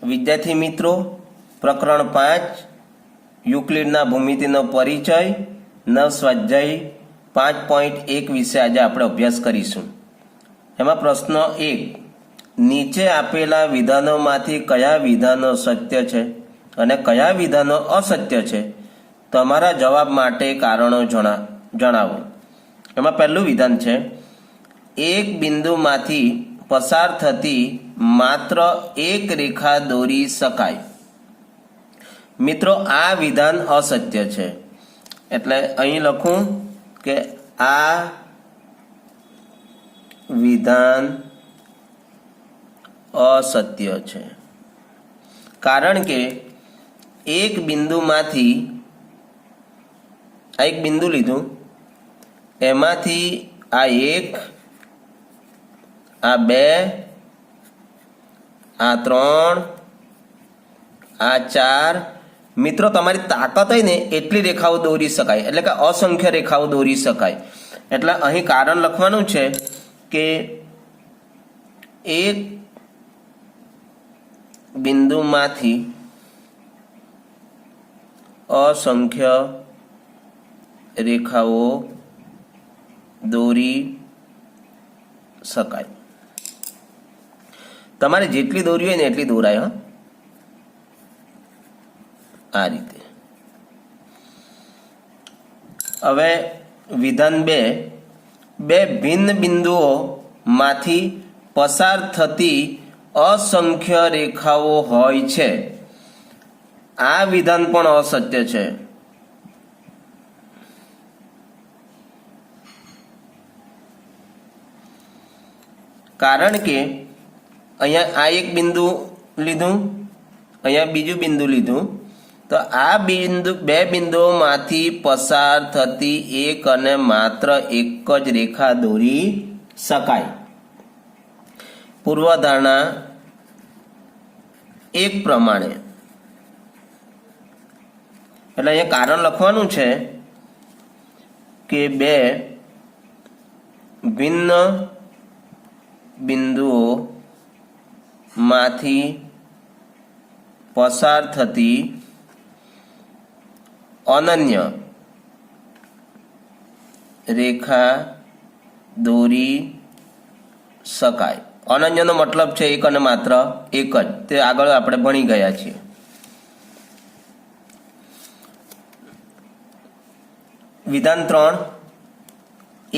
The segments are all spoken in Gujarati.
વિદ્યાર્થી મિત્રો, પ્રકરણ 5 યુક્લિડના ભૂમિતિનો પરિચય નવ સ્વાધ્યાય 5.1 વિશે આજે આપણે અભ્યાસ કરીશું. એમાં પ્રશ્ન 1, નીચે આપેલા વિધાનોમાંથી કયા વિધાનો સત્ય છે અને કયા વિધાનો અસત્ય છે? તમારા જવાબ માટે કારણો જણાવો. એમાં પહેલું વિધાન છે, એક બિંદુમાંથી પસાર થતી માત્ર એક રેખા દોરી શકાય. મિત્રો, આ વિધાન અસત્ય છે. એટલે અહીં લખું કે આ વિધાન અસત્ય છે, કારણ કે એક બિંદુમાંથી આ એક બિંદુ લીધું, એમાંથી આ 1, આ 2, આ 3, આ 4, મિત્રો તમારી તાકાત હોય ને એટલી રેખાઓ દોરી શકાય, એટલે કે અસંખ્ય રેખાઓ દોરી શકાય. એટલે અહીં કારણ લખવાનું છે કે એક બિંદુમાંથી અસંખ્ય રેખાઓ દોરી શકાય. તમારે જેટલી દોરી હોય ને એટલી દોરાય. આ રીતે. હવે વિધાન 2, બે ભિન્ન બિંદુઓ માંથી પસાર થતી અસંખ્ય રેખાઓ હોય છે. આ વિધાન પણ અસત્ય છે. કારણ કે અહીંયા આ એક બિંદુ લીધું, અહીંયા બીજું બિંદુ લીધું, તો આ બે બિંદુઓમાંથી પસાર થતી એક અને માત્ર એક જ રેખા દોરી શકાય. પૂર્વધારણા 1 પ્રમાણે. એટલે અહીંયા કારણ લખવાનું છે કે બે ભિન્ન બિંદુઓ માંથી પસાર થતી અનન્ય રેખા દોરી શકાય. અનન્યનો મતલબ છે એક અને માત્ર એક જ. તે આગળ આપણે ભણી ગયા છીએ. વિધાન 3,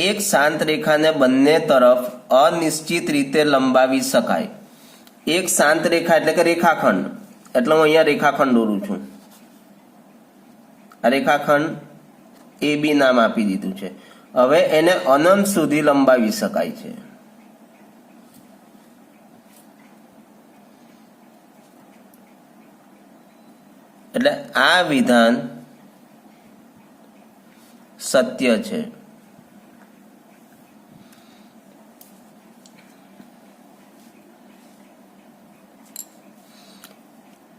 એક શાંત રેખાને બંને તરફ અનિશ્ચિત રીતે લંબાવી શકાય. એક શાંત રેખા એટલે કે રેખાખંડ. એટલે હું અહીંયા રેખાખંડ દોરું છું. આ રેખાખંડ AB નામ આપી દીધું છે. હવે એને અનંત સુધી લંબાવી શકાય છે. એટલે આ વિધાન સત્ય છે.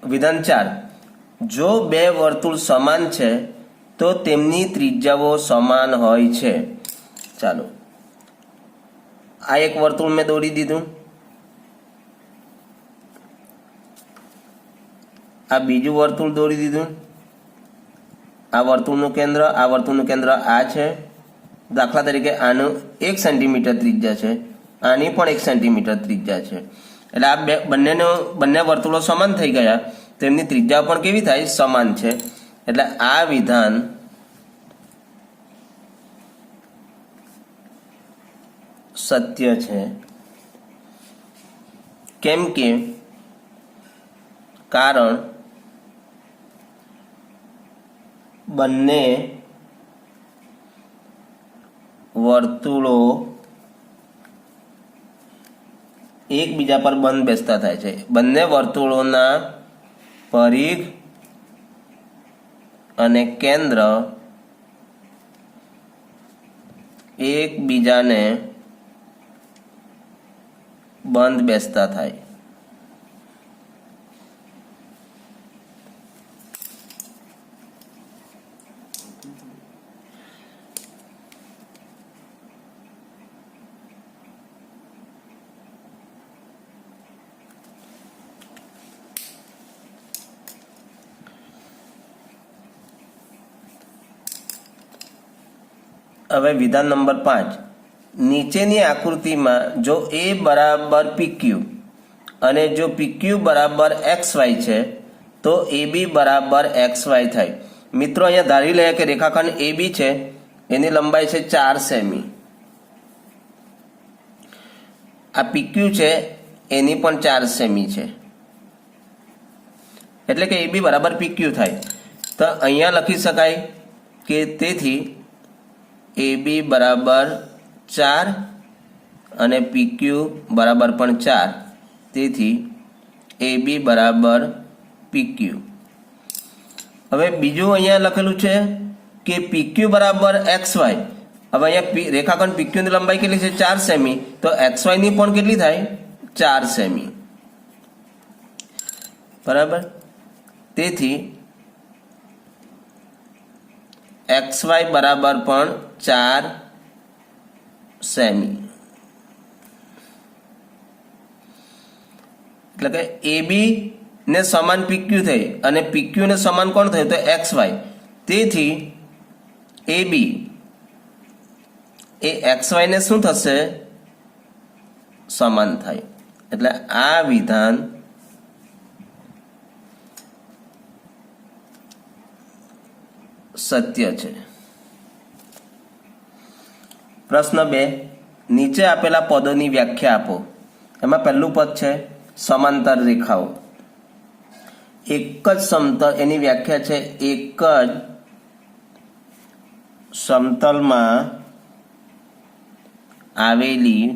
વિધાન 4, જો બે વર્તુળ સમાન છે તો તેમની ત્રિજ્યાઓ સમાન હોય છે. ચાલો, આ એક વર્તુળ મેં દોરી દીધું, આ બીજું વર્તુળ દોરી દીધું. આ વર્તુળનું કેન્દ્ર, આ વર્તુળનું કેન્દ્ર આ છે. દાખલા તરીકે આનું 1 સેન્ટીમીટર ત્રિજ્યા છે, આની પણ 1 સેન્ટીમીટર ત્રિજ્યા છે. એટલે આ બંને વર્તુળો સમાન થઈ ગયા, તેમની ત્રિજ્યા પણ કેવી થાય? સમાન છે. એટલે આ વિધાન સત્ય છે. કેમ કે કારણ બંને વર્તુળો એકબીજા પર બંધ બેસતા થાય છે. બંને વર્તુળોના પરિઘ અને કેન્દ્ર એકબીજાને બંધ બેસતા થાય. હવે વિધાન નંબર 5, નીચેની આકૃતિમાં જો એ બરાબર પીક્યુ અને જો પીક્યુ બરાબર XY છે તો AB બરાબર XY થાય. મિત્રો અહીંયા ધારી લે કે રેખાખંડ AB છે, એની લંબાઈ છે 4 સેમી. આ પીક્યુ છે એની પણ 4 સેમી છે, એટલે કે AB બરાબર પીક્યુ થાય. તો અહીંયા લખી શકાય કે તેથી AB બરાબર 4 અને પીક્યુ બરાબર પણ 4, તેથી AB બરાબર પીક્યુ. હવે બીજું અહીંયા લખેલું છે કે પીક્યુ બરાબર XY. હવે અહીંયા રેખાખંડ પીક્યુની લંબાઈ કેટલી છે? 4 સેમી. તો XY ની પણ કેટલી થાય? 4 સેમી. બરાબર. તેથી XY બરાબર પણ 4 સેમી. એટલે કે AB ને સમાન પીક્યુ થઈ અને પીક્યુ ને સમાન કોણ થયું? તો XY. તેથી AB એ XY ને શું થશે? સમાન થાય. એટલે આ વિધાન સત્ય છે. પ્રશ્ન 2, નીચે આપેલા પદોની વ્યાખ્યા આપો. એમાં પહેલું પદ છે સમાંતર રેખાઓ. એક જ સમતલ, એની વ્યાખ્યા છે એક જ સમતલમાં આવેલી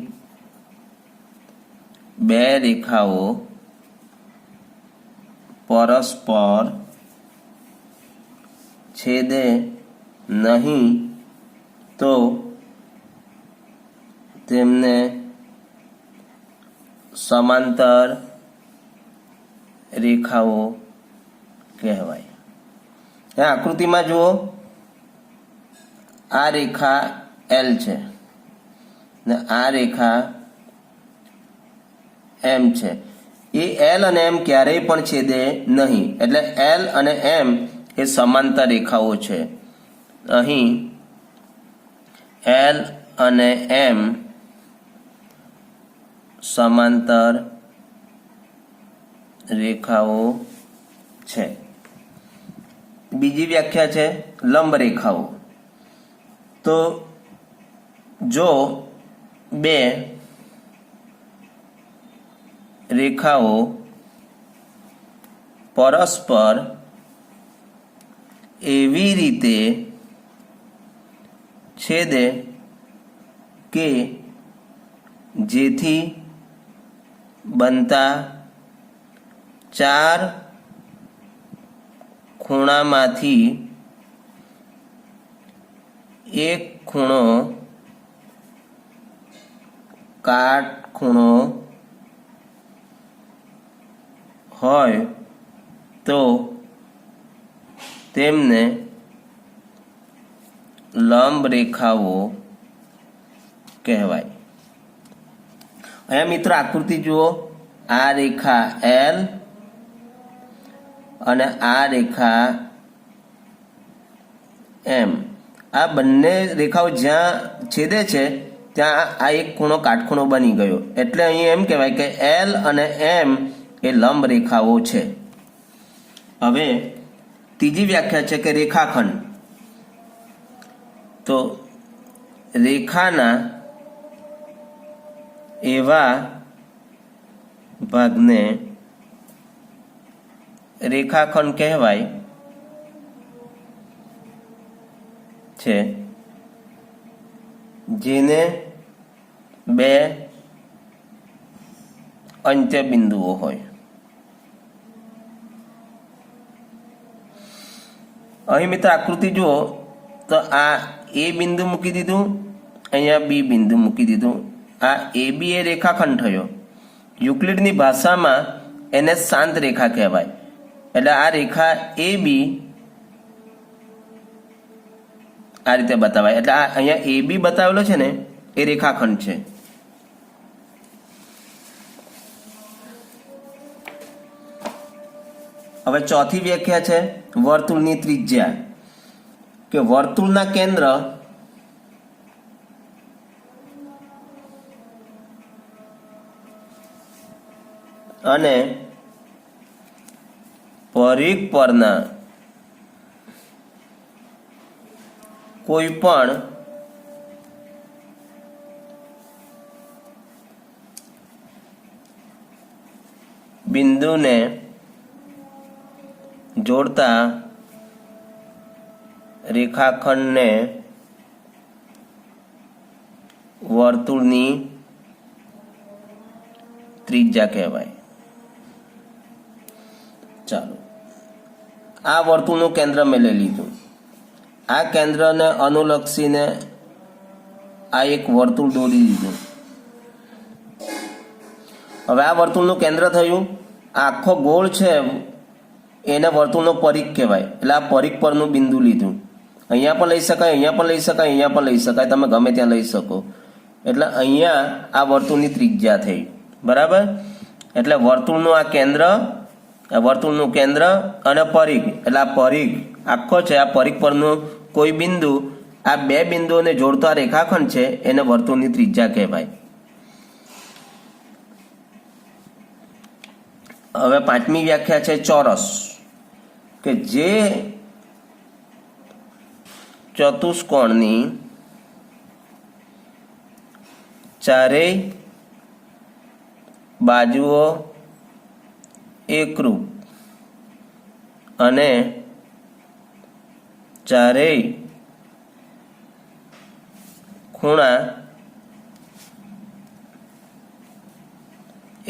બે રેખાઓ પરસ્પર છેદે નહીં તો તેમને સમાંતર રેખાઓ કહેવાય. આ આકૃતિમાં જુઓ, આ રેખા L છે ને આ રેખા M છે. એ L અને M ક્યારેય પણ છેદે નહીં, એટલે L અને M એ સમાંતર રેખાઓ છે. અહીં L અને M સમાંતર રેખાઓ છે. બીજી વ્યાખ્યા છે લંબ રેખાઓ. તો જો બે રેખાઓ પરસ્પર એવી રીતે છેદે કે જેથી બનતા 4 ખૂણામાંથી એક ખૂણો કાટખૂણો હોય તો તેમને લંબ રેખાઓ કહેવાય. અહીંયા મિત્રો આકૃતિ જુઓ, આ રેખા L અને આ રેખા M. આ બંને રેખાઓ જ્યાં છેદે છે ત્યાં આ એક ખૂણો કાટખૂણો બની ગયો, એટલે અહીં એમ કહેવાય કે L અને M એ લંબ રેખાઓ છે. હવે ત્રીજી વ્યાખ્યા છે કે રેખાખંડ. તો રેખાના એવા ભાગને રેખાખંડ કહેવાય છે જેને બે અંત્ય બિંદુઓ હોય. અહીં મિત્ર આકૃતિ જુઓ, તો આ A બિંદુ મૂકી દીધું, અહીંયા B બિંદુ મૂકી દીધું. આ AB એ રેખાખંડ થયો. યુક્લિડની ભાષામાં એને શાંત રેખા કહેવાય. એટલે આ રેખા AB આ રીતે બતાવાય. એટલે આ અહીંયા AB બતાવેલો છે ને એ રેખાખંડ છે. હવે ચોથી વ્યાખ્યા છે વર્તુળની ત્રિજ્યા. કે વર્તુળના કેન્દ્ર અને પરિઘ પરના કોઈ પણ બિંદુને જોડતા રેખાખંડને વર્તુળની ત્રિજ્યા કહેવાય. ચાલો, આ વર્તુળનું કેન્દ્ર મેં લઈ લીધું. આ કેન્દ્રને અનુલક્ષીને આ એક વર્તુળ દોરી દીધું. હવે આ વર્તુળનું કેન્દ્ર થયું. આ આખો ગોળ છે એને વર્તુળનો પરિઘ કહેવાય. એટલે આ પરિઘ પરનું બિંદુ લીધું. અહીંયા પણ લઈ શકાય, અહીંયા પણ લઈ શકાય, અહીંયા પણ લઈ શકાય, તમે ગમે ત્યાં લઈ શકો. એટલે અહીંયા આ વર્તુળની ત્રિજ્યા થઈ. બરાબર? એટલે વર્તુળનું આ કેન્દ્ર, વર્તુળનું કેન્દ્ર અને પરિઘ, એટલે આ પરિઘ આખો છે, આ પરિઘ પરનું કોઈ બિંદુ, આ બે બિંદુઓને જોડતો આ રેખાખંડ છે એને વર્તુળની ત્રિજ્યા કહેવાય. હવે પાંચમી વ્યાખ્યા છે ચોરસ, કે જે ચતુષ્કોણની ચારેય બાજુઓ એકરૂપ અને ચારેય ખૂણા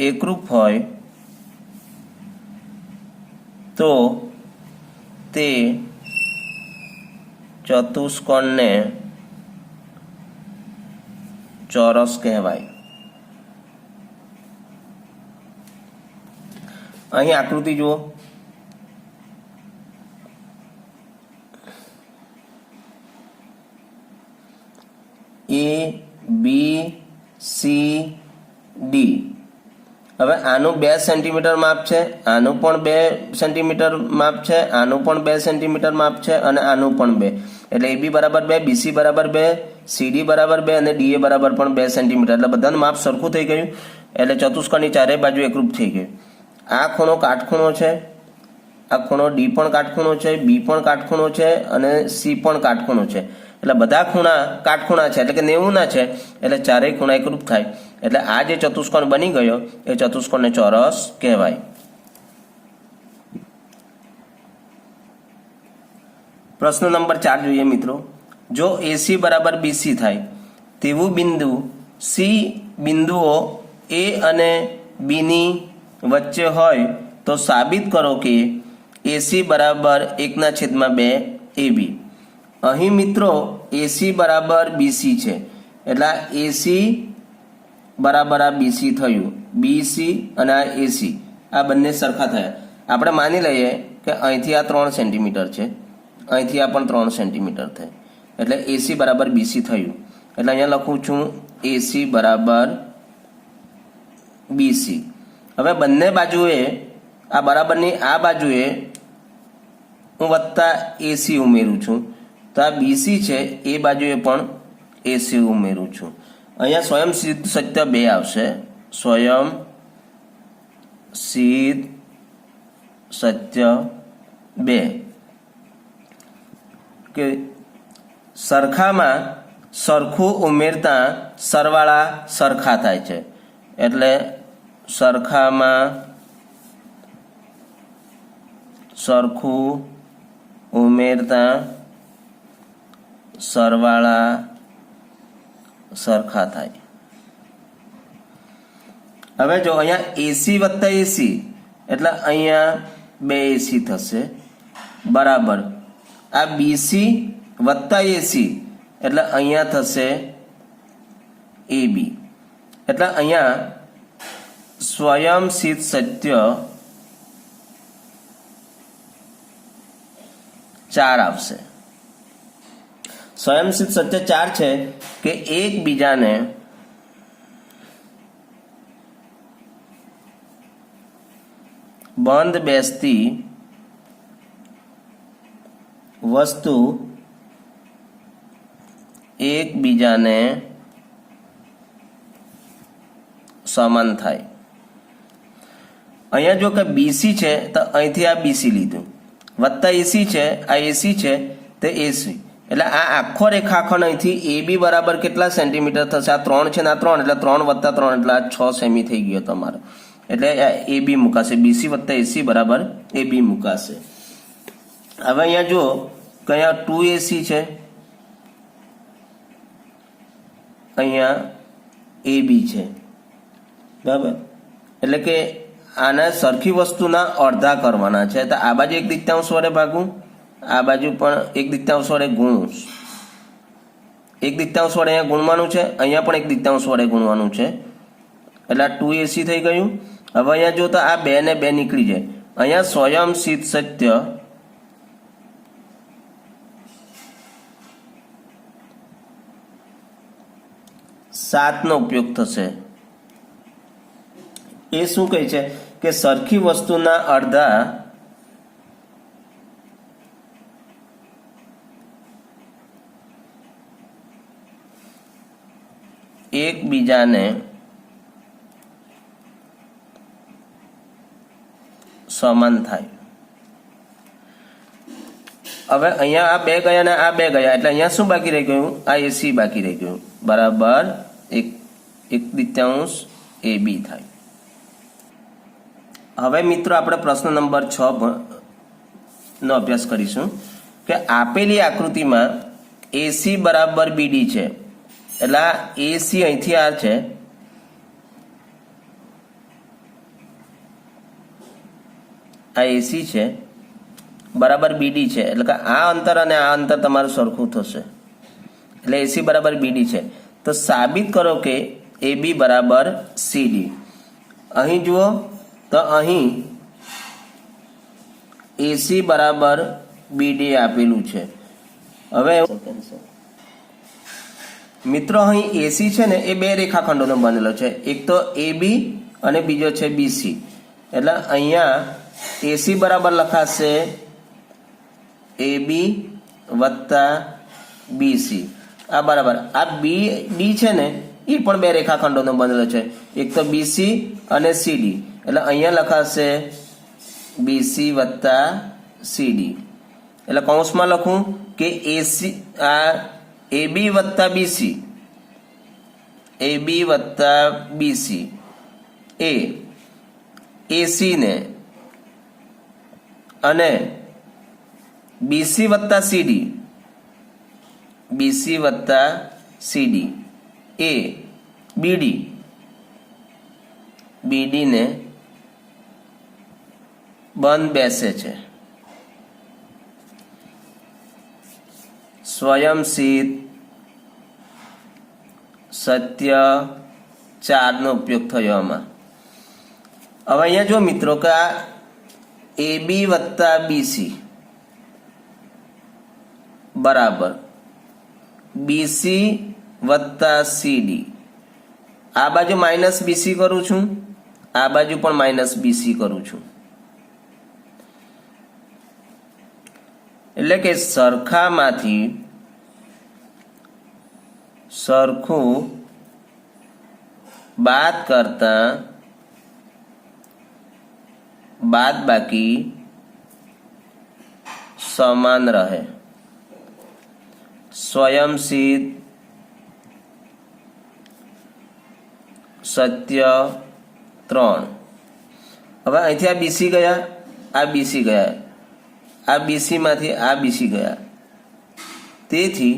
એકરૂપ હોય તો તે ચતુષ્કોણને ચોરસ કહેવાય. અહીં આકૃતિ જુઓ. A, B, C, D. હવે આનું 2 સેન્ટીમીટર માપ છે, આનું પણ 2 સેન્ટીમીટર માપ છે, આનું પણ 2 સેન્ટીમીટર માપ છે અને આનું પણ 2. એટલે AB બરાબર 2, BC બરાબર 2, CD બરાબર 2 અને DA બરાબર પણ 2 સેન્ટીમીટર. એટલે બધાનું માપ સરખું થઈ ગયું. એટલે ચતુષ્કોણની ચારેય બાજુ એકરૂપ થઈ ગયું. આ ખૂણો કાટખૂણો છે, આ ખૂણો D પણ કાટખૂણો છે, B પણ કાટખૂણો છે અને C પણ કાટખૂણો છે. એટલે બધા ખૂણા કાટખૂણા છે, એટલે કે 90 ના છે. એટલે ચારેય ખૂણા એકરૂપ થાય. એટલે આ જે ચતુષ્કોણ બની ગયો એ ચતુષ્કોણને ચોરસ કહેવાય. પ્રશ્ન નંબર 4 જોઈએ મિત્રો. જો AC બરાબર BC થાય તેવું બિંદુ C બિંદુઓ A અને B ની વચ્ચે હોય તો સાબિત કરો કે AC બરાબર 1/2 AB. અહીં મિત્રો AC બરાબર BC છે, એટલે આ AC બરાબર આ BC થયું. BC અને આ AC આ બંને સરખા થયા. આપણે માની લઈએ કે અહીંથી આ 3 સેન્ટીમીટર છે, અહીંથી આ પણ 3 સેન્ટીમીટર થાય. એટલે AC બરાબર BC થયું. એટલે અહીંયા લખું છું AC બરાબર BC. હવે બંને બાજુએ આ બરાબરની આ બાજુએ હું વત્તા AC ઉમેરું છું. તો આ BC છે એ બાજુએ પણ AC ઉમેરું છું. અહીંયા સ્વયં સિદ્ધ સત્ય 2 આવશે. સ્વયં સિદ્ધ સત્ય 2 કે સરખામાં સરખું ઉમેરતા સરવાળા સરખા થાય છે. એટલે સરખામાં સરખું ઉમેરતા સરવાળા સરખા થાય. હવે જો અહીંયા AC વત્તા AC એટલે અહીંયા 2 AC થશે બરાબર. આ BC વત્તા AC એટલે અહીંયા થશે AB. એટલે અહીંયા સ્વયં સિદ્ધ સત્ય 4 આવશે. સ્વયં સિદ્ધ સત્ય 4 છે કે એકબીજાને બંધ બેસતી વસ્તુ એકબીજાને સમાન થાય. અહીંયા જો કે બીસી છે તો અહીંથી આ બીસી લીધું, વત્તા એસી છે, આ એસી છે તો એસી, એટલે આ આખો રેખાખંડ અહીંથી એ બી બરાબર કેટલા સેન્ટીમીટર થશે? આ 3 છે ને આ 3, એટલે 3 વત્તા 3 એટલે આ 6 સેમી થઈ ગયો તમારો, એટલે એ બી મુકાશે. બીસી વત્તા એસી બરાબર એ બી મુકાશે. હવે અહીંયા જુઓ કે અહીંયા 2AC છે, અહીંયા એ બી છે, બરાબર. એટલે કે આના સરખી વસ્તુના અડધા કરવાના છે. તો આ બાજુ 1/3 વડે ભાગું, આ બાજુ પણ 1/3 વડે ગુણું. 1/3 વડે અહીંયા ગુણવાનું છે, અહીંયા પણ 1/3 વડે ગુણવાનું છે, એટલે આ 2AC થઈ ગયું. હવે અહીંયા જો તો આ 2 ને 2 નીકળી જાય. અહીંયા સ્વયં સિદ્ધ સત્ય સાતનો ઉપયોગ થશે. એ શું કહે છે કે સરખી વસ્તુના અડધા એકબીજાને સમાન થાય. હવે અહીંયા આ 2 ગયા ને આ 2 ગયા, એટલે અહીંયા શું બાકી રહી ગયું? આ એસી બાકી રહી ગયું, બરાબર 1/3 એ બી થાય. હવે મિત્રો આપણે પ્રશ્ન નંબર 6 નો અભ્યાસ કરીશું કે આપેલી આકૃતિમાં એસી બરાબર બીડી છે, એટલે આ એસી અહીંથી આ છે, આ એસી છે બરાબર બીડી છે, એટલે કે આ અંતર અને આ અંતર તમારું સરખું થશે, એટલે એસી બરાબર બીડી છે. તો સાબિત કરો કે એ બી બરાબર સીડી. અહીં જુઓ તો અહીં એસી બરાબર બીડી આપેલું છે. હવે મિત્રો અહીં એસી છે ને એ 2 રેખાખંડોનો બનેલો છે, એક તો એ બી અને બીજો છે બીસી. એટલે અહીંયા એસી બરાબર લખાશે એ બી વત્તા બીસી, આ બરાબર આ બી ડી છે ને એ પણ 2 રેખાખંડોનો બનેલો છે, એક તો બીસી અને સીડી, એટલે અહીંયા લખાશે બીસી વત્તા સીડી. એટલે કૌંસમાં લખું કે એસી આ એ બી વત્તા બીસી, એ બી વત્તા બીસી એ એસી ને અને બીસી વત્તા સીડી, બીસી વત્તા સીડી એ બીડી, બીડી ને બંધ બેસે છે. સ્વયં સિદ્ધ સત્ય 4 નો ઉપયોગ થયો આમાં. હવે અહીંયા જો મિત્રો કે આ એ બી વત્તા બીસી બરાબર બીસી વત્તા સીડી, આ બાજુ માઇનસ બીસી કરું છું, આ બાજુ પણ માઇનસ બીસી કરું છું, એટલે કે સરખામાંથી સરખું બાદ કરતા બાદ બાકી સમાન રહે. સ્વયં સિદ્ધ સત્ય 3. હવે અહીંથી આ બીસી ગયા, આ બીસી ગયા, આ બીસી માંથી આ બીસી ગયા, તેથી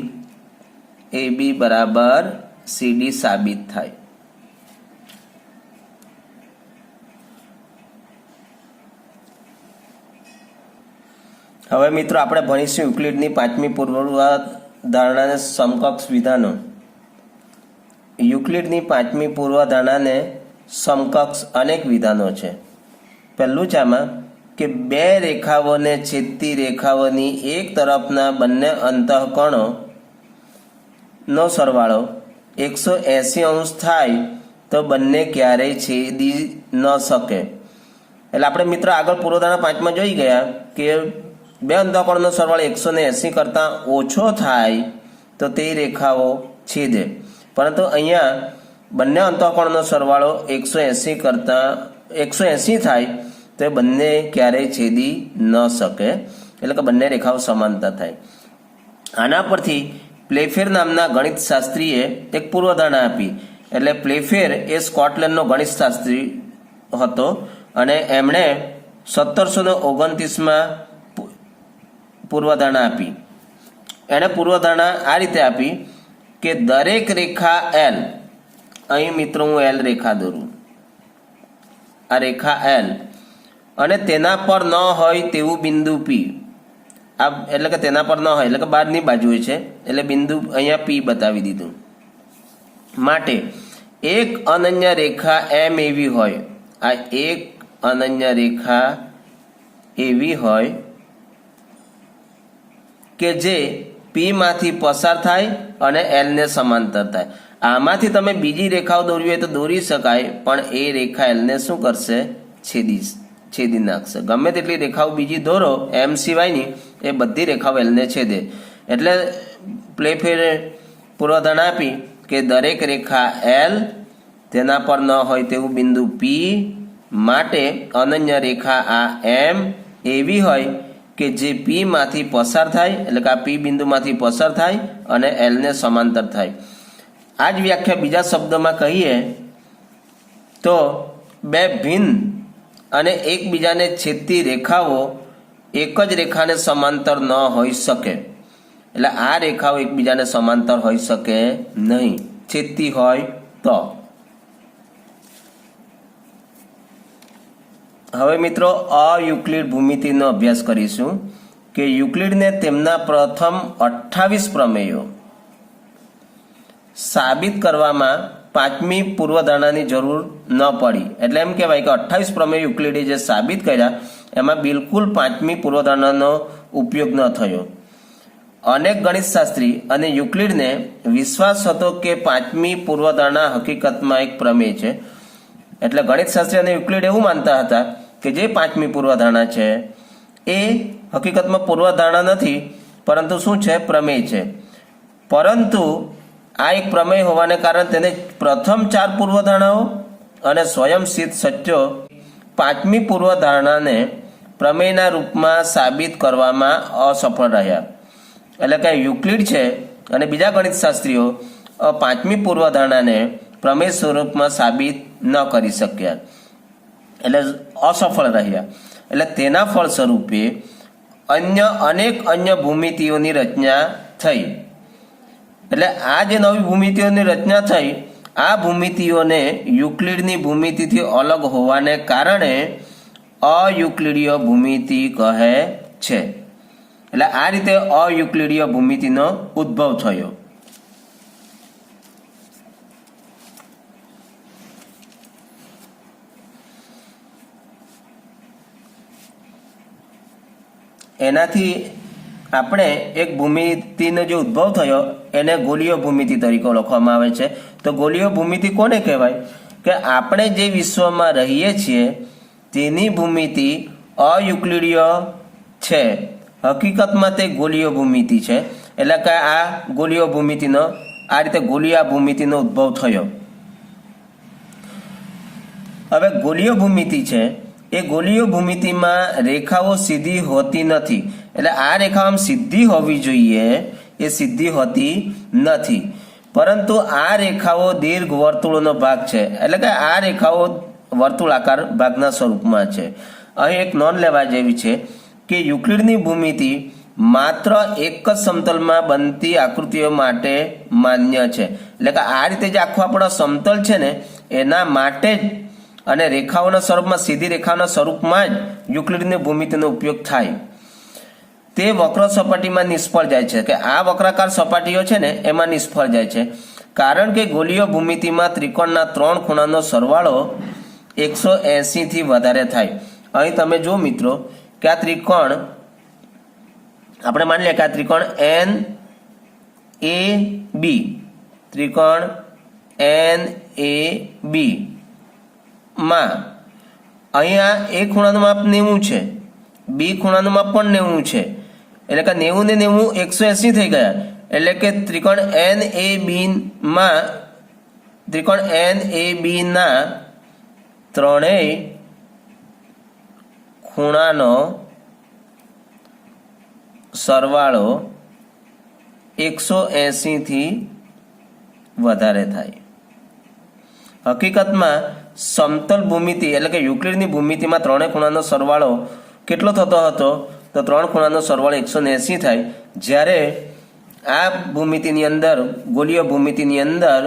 એ બી બરાબર સીડી સાબિત થાય. હવે મિત્રો આપણે ભણીશું યુક્લિડની 5મી પૂર્વધારણાને સમકક્ષ વિધાનો. યુક્લિડની 5મી પૂર્વધારણાને સમકક્ષ અનેક વિધાનો છે. પહેલું છે આમાં કે 2 રેખાઓને છેદતી રેખાઓની એક તરફના બંને અંતઃકોણો નો સરવાળો 180 થાય તો બંને ક્યારેય છેદી ન શકે. એટલે આપણે મિત્રો આગળ પૂર્વધારણા 5માં જોઈ ગયા કે 2 અંતઃકોણનો સરવાળો 180 કરતાં ઓછો થાય તો તે રેખાઓ છેદે, પરંતુ અહીંયા બંને અંતઃકોણનો સરવાળો 180 થાય તો એ બંને ક્યારેય છેદી ન શકે, એટલે કે બંને રેખાઓ સમાંતર થાય. આના પરથી પ્લેફેર નામના ગણિત શાસ્ત્રીએ એક પૂર્વધારણા આપી. એટલે પ્લેફેર એ સ્કોટલેન્ડનો ગણિત શાસ્ત્રી હતો અને એમણે 1729માં પૂર્વધારણા આપી. એણે પૂર્વધારણા આ રીતે આપી કે દરેક રેખા એલ, અહીં મિત્રો હું એલ રેખા દોરું, આ રેખા એલ, અને તેના પર ન હોય તેવું બિંદુ પી, આ એટલે કે તેના પર ન હોય એટલે કે બહારની બાજુએ છે, એટલે બિંદુ અહીંયા પી બતાવી દીધું. માટે એક અનન્ય રેખા એમ એવી હોય, આ એક અનન્ય રેખા એવી હોય કે જે પી માંથી પસાર થાય અને એલ ને સમાંતર થાય. આમાંથી તમે બીજી રેખાઓ દોરવી હોય તો દોરી શકાય, પણ એ રેખા એલ ને શું કરશે? છેદી નાખશે. ગમે તેટલી રેખાઓ બીજી દોરો એમ સિવાયની, એ બધી રેખાઓ એલ ને છેદે. એટલે પ્લેફેરે પૂર્વધારણા આપી કે દરેક રેખા એલ, તેના પર ન હોય તેવું બિંદુ પી, માટે અનન્ય રેખા આ એમ એવી હોય કે જે પી માંથી પસાર થાય, એટલે કે આ પી બિંદુમાંથી પસાર થાય અને એલ ને સમાંતર થાય. આ જ વ્યાખ્યા બીજા શબ્દોમાં કહીએ તો બે ભિન્ન અને એકબીજાને છેદતી રેખાઓ એક જ રેખાને સમાંતર ન હોઈ શકે. એટલે આ રેખાઓ એકબીજાને સમાંતર હોઈ શકે નહીં, છેદતી હોય તો. હવે મિત્રો અયુક્લિડ ભૂમિતિનો અભ્યાસ કરીશું કે યુક્લિડને તેમના પ્રથમ 28 પ્રમેયો સાબિત કરવામાં પાંચમી પૂર્વધારણાની જરૂર ન પડી. એટલે એમ કહેવાય કે 28 પ્રમેય યુક્લિડે જે સાબિત કર્યા એમાં બિલકુલ પાંચમી પૂર્વધારણાનો ઉપયોગ ન થયો. અનેક ગણિતશાસ્ત્રી અને યુક્લિડને વિશ્વાસ હતો કે પાંચમી પૂર્વધારણા હકીકતમાં એક પ્રમેય છે. એટલે ગણિતશાસ્ત્રી અને યુક્લિડ એવું માનતા હતા કે જે પાંચમી પૂર્વધારણા છે એ હકીકતમાં પૂર્વધારણા નથી, પરંતુ શું છે? પ્રમેય છે. પરંતુ આ એક પ્રમેય હોવાને કારણે તેને પ્રથમ 4 પૂર્વધારણાઓ અને સ્વયંસિદ્ધ સત્યો પાંચમી પૂર્વધારણાને પ્રમેયના રૂપમાં સાબિત કરવામાં અસફળ રહ્યા. એટલે કે યુક્લિડ છે અને બીજા ગણિતશાસ્ત્રીઓ પાંચમી પૂર્વધારણાને પ્રમેય સ્વરૂપમાં સાબિત ન કરી શક્યા, એટલે અસફળ રહ્યા. એટલે તેના ફળ સ્વરૂપે અનેક અન્ય ભૂમિતિઓની રચના થઈ. એટલે આ જે નવી ભૂમિતિઓની રચના થઈ, આ ભૂમિતિઓને યુક્લિડની ભૂમિતિથી અલગ હોવાને કારણે અયુક્લિડીય ભૂમિતિ કહે છે. એટલે આ રીતે અયુક્લિડીય ભૂમિતિનો ઉદ્ભવ થયો. એનાથી આપણે એક ભૂમિતિનો જે ઉદ્ભવ થયો એને ગોલીય ભૂમિતિ તરીકે ઓળખવામાં આવે છે. તો ગોલીય ભૂમિતિ કોને કહેવાય? કે આપણે જે વિશ્વમાં રહીએ છીએ તેની ભૂમિતિ અયુક્લિડીય છે, હકીકતમાં તે ગોલીય ભૂમિતિ છે. એટલે કે આ ગોલીય ભૂમિતિનો આ રીતે ગોલીય ભૂમિતિનો ઉદ્ભવ થયો. હવે ગોલીય ભૂમિતિ છે એ ગોલીય ભૂમિતિમાં રેખાઓ સીધી હોતી નથી. એટલે આ રેખા આમ સીધી હોવી જોઈએ, એ સીધી હોતી નથી, પરંતુ આ રેખાઓ દીર્ઘ વર્તુળોનો ભાગ છે. એટલે કે આ રેખાઓ વર્તુળાકાર ભાગના સ્વરૂપમાં છે. અહીં એક નોંધ લેવા જેવી છે કે યુક્લિડની ભૂમિતિ માત્ર એક જ સમતલમાં બનતી આકૃતિઓ માટે માન્ય છે. એટલે કે આ રીતે જે આખું આપણો સમતલ છે ને એના માટે જ અને રેખાઓના સ્વરૂપમાં સીધી રેખાના સ્વરૂપમાં જ યુક્લિડની ભૂમિતિનો ઉપયોગ થાય. તે વક્ર સપાટીમાં નિષ્ફળ જાય છે, કે આ વક્રાકાર સપાટીઓ છે ને એમાં નિષ્ફળ જાય છે, કારણ કે ગોલીય ભૂમિતિમાં ત્રિકોણના 3 ખૂણાનો સરવાળો 180 થી વધારે થાય. અહીં તમે જો મિત્રો કે આ ત્રિકોણ, આપણે માની લઈએ કે આ ત્રિકોણ એન એ બી, ત્રિકોણ એન એ બી માં અહીંયા એ ખૂણાનું માપ 90 છે, બી ખૂણાનું માપ પણ 90 છે. એટલે કે 90 ને 90 180 થઈ ગયા. એટલે કે ત્રિકોણ એન એ બી માં ત્રિકોણ એન એ બી ના ત્રણેય ખૂણાનો સરવાળો 180 થી વધારે થાય. હકીકતમાં સમતલ ભૂમિતિ એટલે કે યુક્લિડની ભૂમિતિમાં ત્રણેય ખૂણાનો સરવાળો કેટલો થતો હતો? તો ત્રણ ખૂણાનો સરવાળો 180 થાય. જ્યારે આ ભૂમિતિની અંદર, ગોળીય ભૂમિતિની અંદર,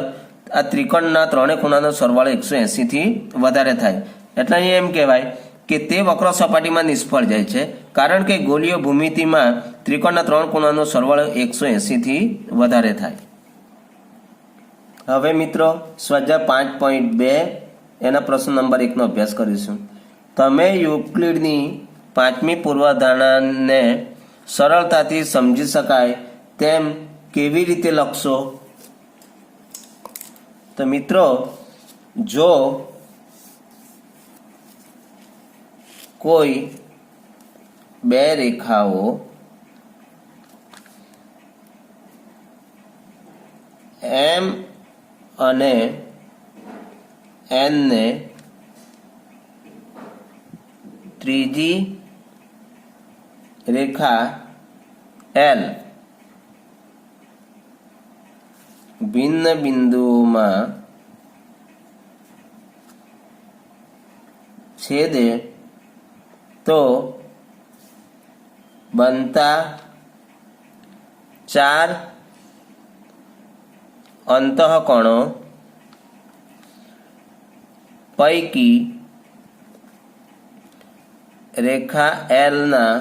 આ ત્રિકોણના ત્રણેય ખૂણાનો સરવાળો 180 થી વધારે થાય. એટલે અહીંયા એમ કહેવાય કે તે વક્ર સપાટીમાં નિષ્ફળ જાય છે, કારણ કે ગોળીય ભૂમિતિમાં ત્રિકોણના ત્રણ ખૂણાનો સરવાળો 180 થી વધારે થાય. હવે મિત્રો સ્વાધ્યાય 5.2 એના પ્રશ્ન નંબર 1 નો અભ્યાસ કરીશું. તમે યુક્લિડની પાંચમી પૂર્વધારણાને સરળતાથી સમજી શકાય તેમ કેવી રીતે લખશો? તો મિત્રો, જો કોઈ બે રેખાઓ M અને N ને ત્રીજી રેખા L ભિન્ન બિંદુઓમાં છેદે તો બનતા ચાર અંતઃકોણો પૈકી રેખા L ના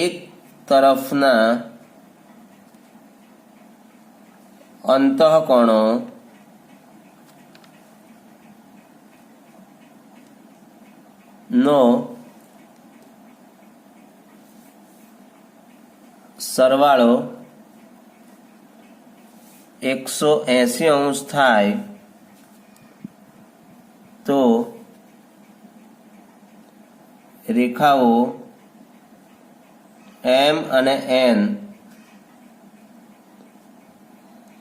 એક તરફના અંતઃકોણો નો સરવાળો 180 અંશ થાય તો રેખાઓ M અને N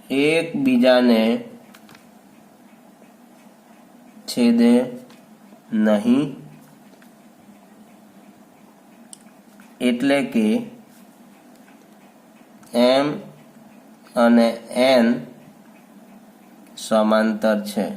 એકબીજાને છેદે નહીં, એટલે કે M અને N સમાંતર છે.